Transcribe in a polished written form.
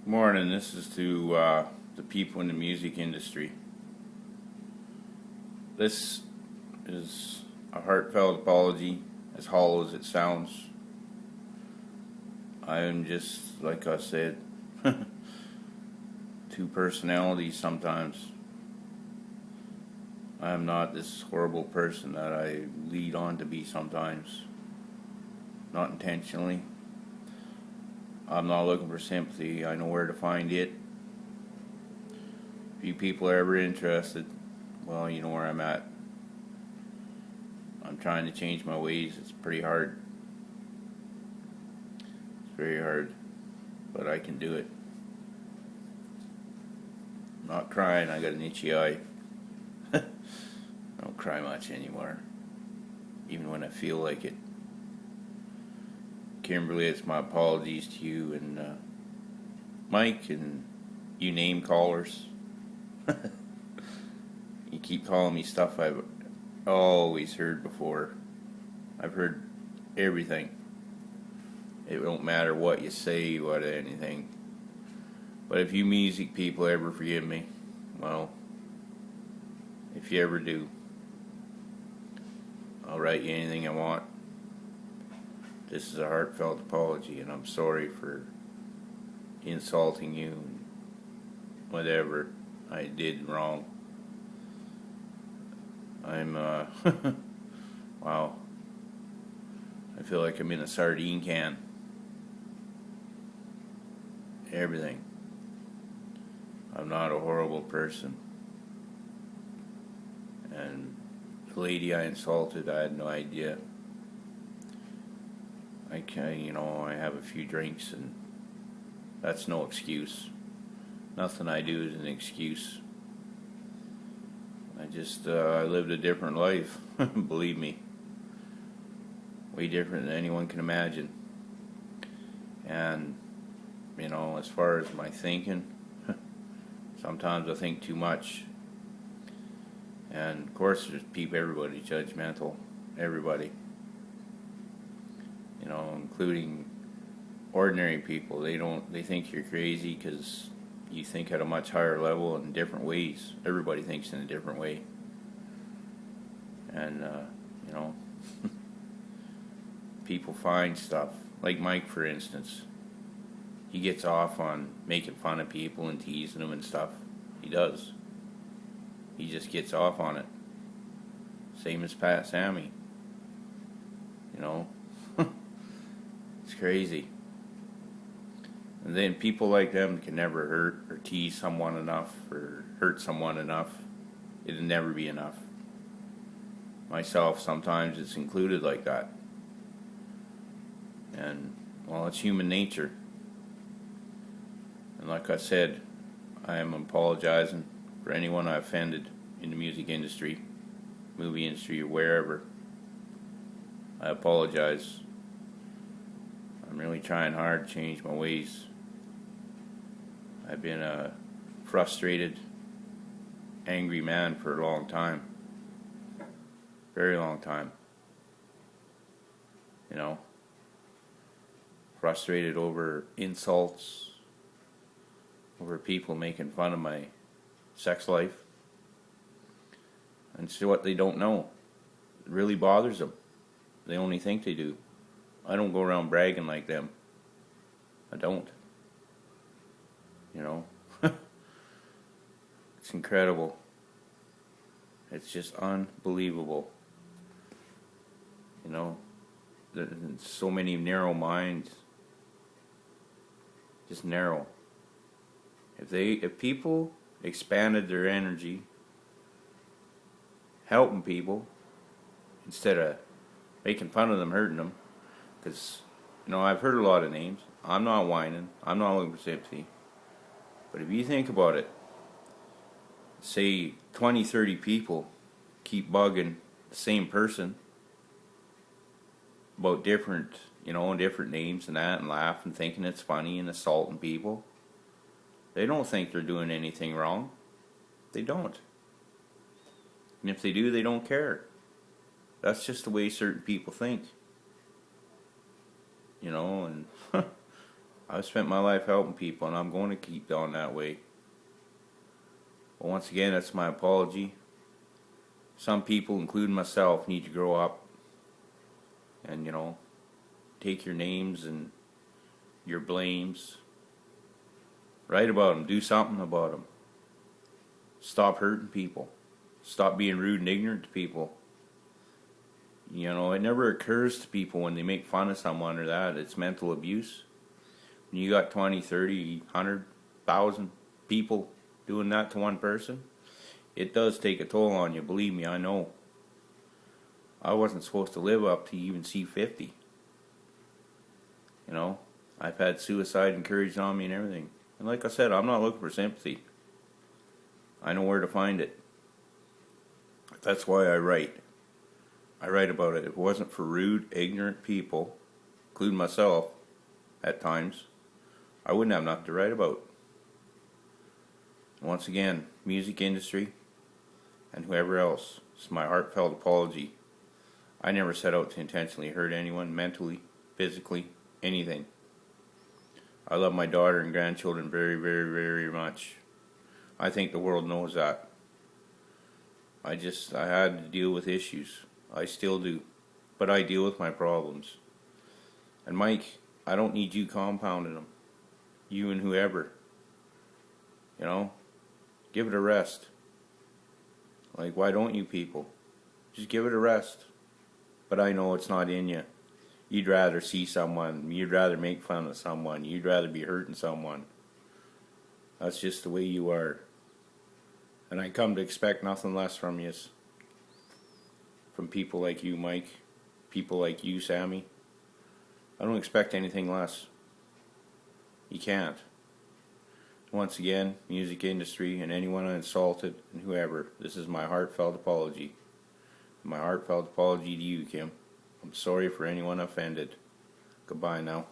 Morning. This is to the people in the music industry. This is a heartfelt apology, as hollow as it sounds. I am just, like I said, two personalities sometimes. I am not this horrible person that I lead on to be sometimes. Not intentionally. I'm not looking for sympathy. I know where to find it. If you people are ever interested, well, you know where I'm at. I'm trying to change my ways. It's pretty hard. It's very hard. But I can do it. I'm not crying. I got an itchy eye. I don't cry much anymore. Even when I feel like it. Kimberly, it's my apologies to you and Mike and you name callers. You keep calling me stuff I've always heard before. I've heard everything. It don't matter what you say, what anything. But if you music people ever forgive me, well, if you ever do, I'll write you anything I want. This is a heartfelt apology, and I'm sorry for insulting you and whatever I did wrong. I'm, wow. I feel like I'm in a sardine can. Everything. I'm not a horrible person. And the lady I insulted, I had no idea. I have a few drinks and that's no excuse. Nothing I do is an excuse. I lived a different life, believe me. Way different than anyone can imagine. And, as far as my thinking, sometimes I think too much. And of course there's everybody judgmental. Everybody. Including ordinary people. They think you're crazy because you think at a much higher level in different ways. Everybody thinks in a different way. And, people find stuff. Like Mike, for instance. He gets off on making fun of people and teasing them and stuff. He does. He just gets off on it. Same as Pat Sammy. It's crazy. And then people like them can never hurt or tease someone enough or hurt someone enough. It'll never be enough. Myself, sometimes it's included like that. And, well, it's human nature. And like I said, I am apologizing for anyone I offended in the music industry, movie industry, or wherever. I apologize. I'm really trying hard to change my ways. I've been a frustrated, angry man for a long time. Very long time. Frustrated over insults, over people making fun of my sex life. And it's what they don't know. It really bothers them. They only think they do. I don't go around bragging like them. I don't. It's incredible. It's just unbelievable. There's so many narrow minds. Just narrow. If people expanded their energy helping people instead of making fun of them, hurting them, because I've heard a lot of names. I'm not whining. I'm not looking for sympathy. But if you think about it, say 20, 30 people keep bugging the same person about different names and that, and laugh and thinking it's funny and assaulting people. They don't think they're doing anything wrong. They don't. And if they do, they don't care. That's just the way certain people think. And I've spent my life helping people, and I'm going to keep doing that way. But once again, that's my apology. Some people, including myself, need to grow up and, take your names and your blames. Write about them. Do something about them. Stop hurting people. Stop being rude and ignorant to people. It never occurs to people when they make fun of someone or that. It's mental abuse. When you got 20, 30, 100,000 people doing that to one person, it does take a toll on you. Believe me, I know. I wasn't supposed to live up to even see 50. I've had suicide encouraged on me and everything. And like I said, I'm not looking for sympathy. I know where to find it. That's why I write. I write about it. If it wasn't for rude, ignorant people, including myself at times, I wouldn't have nothing to write about. Once again, music industry and whoever else, it's my heartfelt apology. I never set out to intentionally hurt anyone, mentally, physically, anything. I love my daughter and grandchildren very, very, very much. I think the world knows that. I had to deal with issues. I still do. But I deal with my problems. And Mike, I don't need you compounding them. You and whoever. Give it a rest. Like, why don't you people? Just give it a rest. But I know it's not in you. You'd rather see someone. You'd rather make fun of someone. You'd rather be hurting someone. That's just the way you are. And I come to expect nothing less from you. From people like you, Mike. People like you, Sammy. I don't expect anything less. You can't. Once again, music industry and anyone I insulted and whoever, this is my heartfelt apology. My heartfelt apology to you, Kim. I'm sorry for anyone offended. Goodbye now.